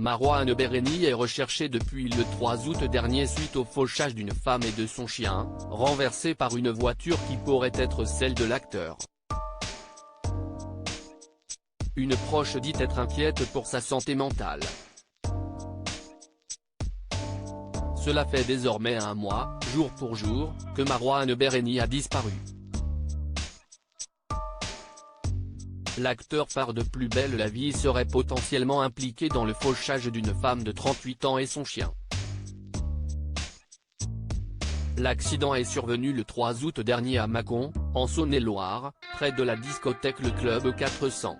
Marouane Berreni est recherché depuis le 3 août dernier suite au fauchage d'une femme et de son chien, renversé par une voiture qui pourrait être celle de l'acteur. Une proche dit être inquiète pour sa santé mentale. Cela fait désormais 1 mois, jour pour jour, que Marouane Berreni a disparu. L'acteur phare de Plus belle la vie serait potentiellement impliqué dans le fauchage d'une femme de 38 ans et son chien. L'accident est survenu le 3 août dernier à Mâcon, en Saône-et-Loire, près de la discothèque Le Club 400.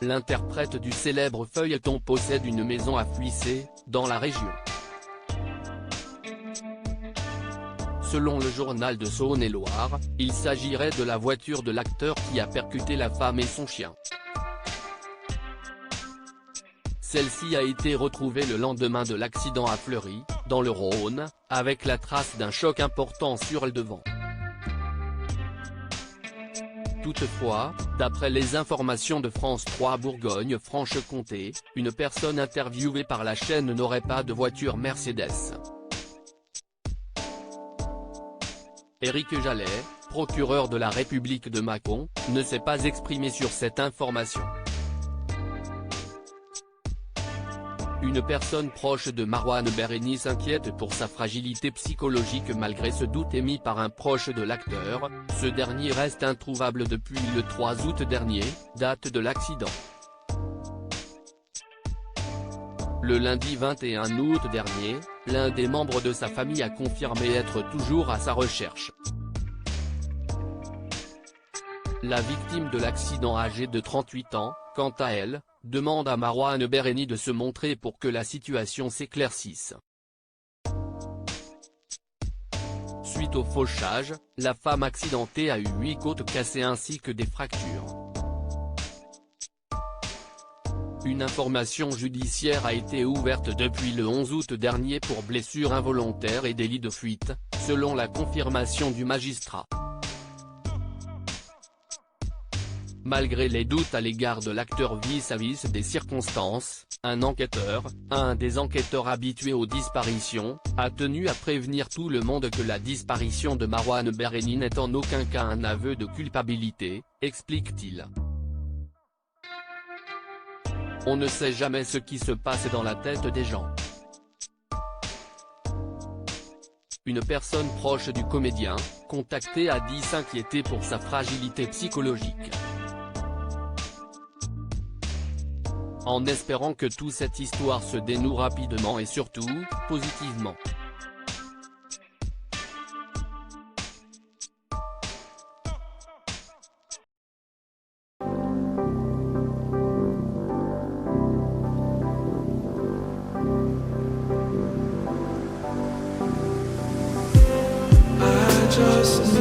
L'interprète du célèbre feuilleton possède une maison à Fuissé, dans la région. Selon le journal de Saône-et-Loire, il s'agirait de la voiture de l'acteur qui a percuté la femme et son chien. Celle-ci a été retrouvée le lendemain de l'accident à Fleury, dans le Rhône, avec la trace d'un choc important sur le devant. Toutefois, d'après les informations de France 3 Bourgogne-Franche-Comté, une personne interviewée par la chaîne n'aurait pas de voiture Mercedes. Éric Jallet, procureur de la République de Mâcon, ne s'est pas exprimé sur cette information. Une personne proche de Marouane Berreni s'inquiète pour sa fragilité psychologique malgré ce doute émis par un proche de l'acteur. Ce dernier reste introuvable depuis le 3 août dernier, date de l'accident. Le lundi 21 août dernier, l'un des membres de sa famille a confirmé être toujours à sa recherche. La victime de l'accident âgée de 38 ans, quant à elle, demande à Marouane Berreni de se montrer pour que la situation s'éclaircisse. Suite au fauchage, la femme accidentée a eu 8 côtes cassées ainsi que des fractures. Une information judiciaire a été ouverte depuis le 11 août dernier pour blessure involontaire et délit de fuite, selon la confirmation du magistrat. Malgré les doutes à l'égard de l'acteur vis-à-vis des circonstances, un des enquêteurs habitués aux disparitions, a tenu à prévenir tout le monde que la disparition de Marouane Berreni n'est en aucun cas un aveu de culpabilité, explique-t-il. On ne sait jamais ce qui se passe dans la tête des gens. Une personne proche du comédien, contactée a dit s'inquiéter pour sa fragilité psychologique. En espérant que toute cette histoire se dénoue rapidement et surtout, positivement. Just